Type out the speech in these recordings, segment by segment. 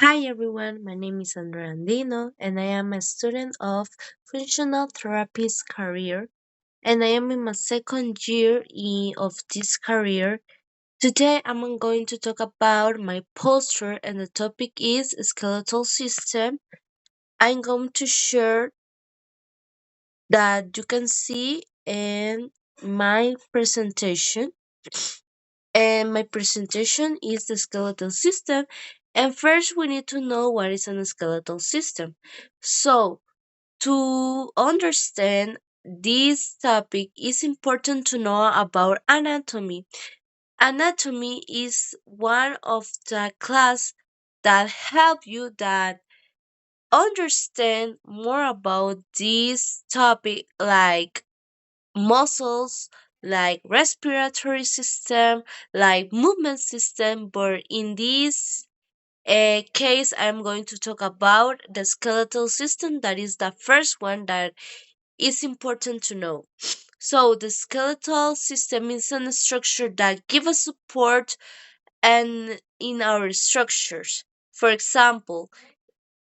Hi everyone, my name is Andrea Andino and I am a student of Functional Therapist career and I am in my second year of this career. Today I'm going to talk about my posture and the topic is skeletal system. I'm going to share that you can see in my presentation and my presentation is the skeletal system. And first, we need to know what is a skeletal system. So, to understand this topic, it's important to know about anatomy. Anatomy is one of the class that help you that understand more about this topic, like muscles, like respiratory system, like movement system. But in this case, I'm going to talk about the skeletal system. That is the first one that is important to know. So the skeletal system is a structure that give us support and in our structures. For example,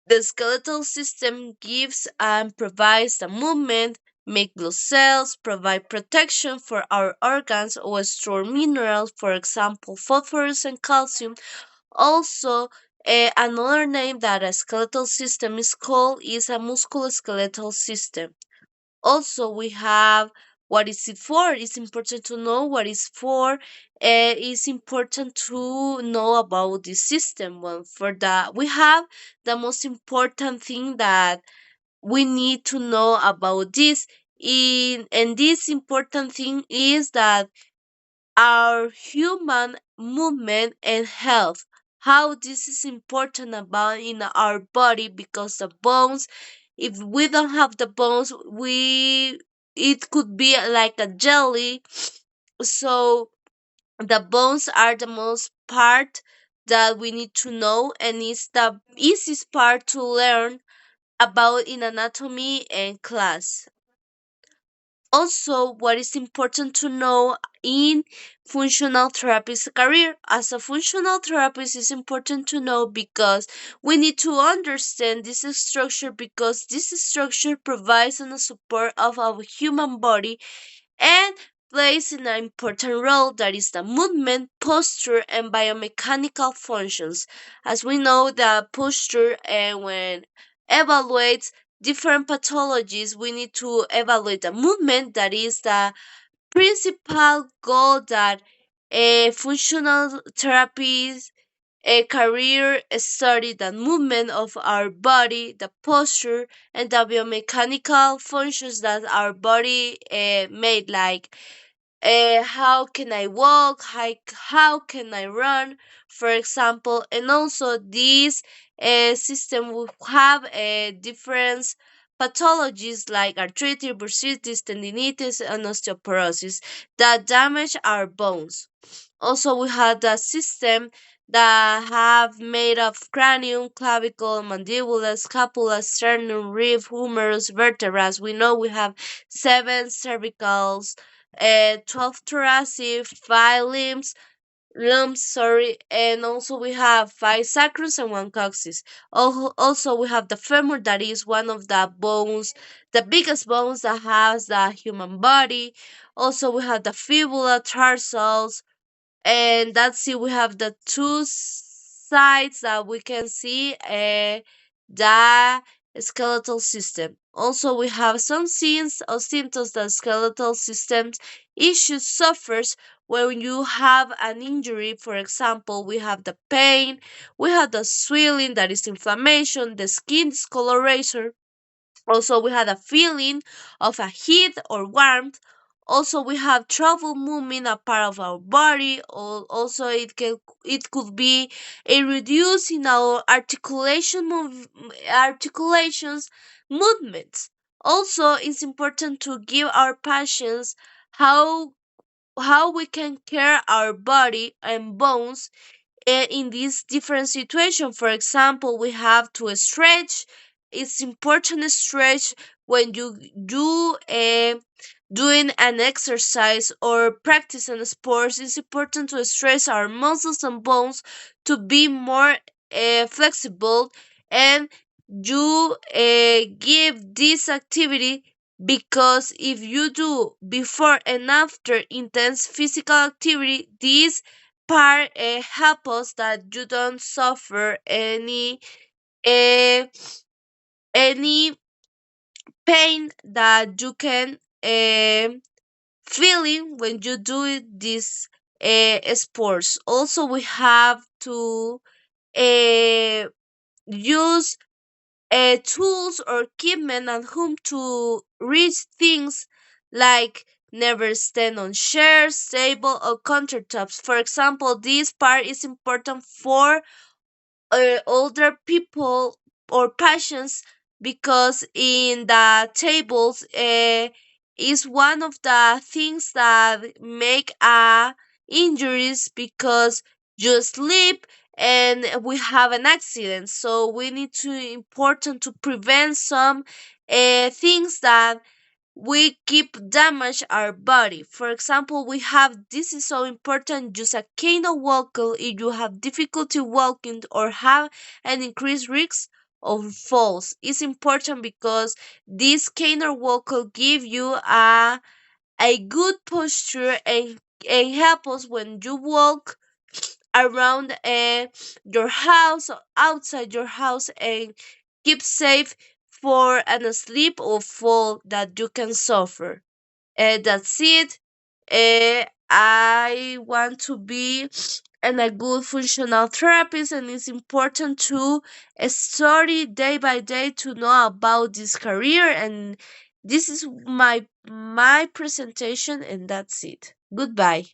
the skeletal system gives and provides the movement, make blood cells, provide protection for our organs, or store minerals, for example, phosphorus and calcium. Also, another name that a skeletal system is called is a musculoskeletal system. Also, we have what is it for? It's important to know what is for. It's important to know about the system. Well, for that, we have the most important thing that we need to know about this. And this important thing is that our human movement and health, how this is important about in our body, because the bones, if we don't have the bones, we it could be like a jelly. So the bones are the most part that we need to know, and it's the easiest part to learn about in anatomy and class. Also, what is important to know in functional therapist career, as a functional therapist, is important to know because we need to understand this structure, because this structure provides the support of our human body and plays an important role, that is the movement, posture, and biomechanical functions. As we know, the posture and when evaluates different pathologies, we need to evaluate the movement. That is the principal goal that a functional therapist a career study the movement of our body, the posture, and the biomechanical functions that our body made, like how can I walk, how can I run, for example. And also, this system will have different pathologies like arthritis, bursitis, tendinitis, and osteoporosis that damage our bones. Also, we had the system that have made of cranium, clavicle, mandibula, scapula, sternum, rib, humerus, vertebrae. We know we have seven cervicals, 12 thoracic, five limbs, sorry, and also we have five sacrums and one coccyx. Also, we have the femur, that is one of the bones, the biggest bones that has the human body. Also, we have the fibula, tarsals, and that's it. We have the two sides that we can see the skeletal system. Also, we have some signs or symptoms that skeletal systems issues suffers when you have an injury. For example, we have the pain, we have the swelling, that is inflammation, the skin discoloration. Also, we had a feeling of a heat or warmth. Also, we have trouble moving a part of our body. Also, it could be a reduce in our articulations movements. Also, it's important to give our patients how we can care our body and bones in this different situation. For example, we have to stretch. It's important to stretch when you do doing an exercise or practicing sports. It's important to stretch our muscles and bones to be more flexible, and you give this activity, because if you do before and after intense physical activity, this part help us that you don't suffer uh, any pain that you can feeling when you do this sports. Also, we have to uh, use tools or equipment at home to reach things, like never stand on chairs, table, or countertops. For example, this part is important for older people or patients, because in the tables is one of the things that make injuries, because you sleep and we have an accident, so we need to important to prevent some things that we keep damage our body. For example, we have, this is so important, use a cane or walker if you have difficulty walking or have an increased risk of falls. It's important because this cane or walker give you a good posture, and help us when you walk around your house or outside your house, and keep safe for an sleep or fall that you can suffer. That's it. I want to be a good functional therapist, and it's important to study day by day to know about this career. And this is my presentation, and that's it. Goodbye.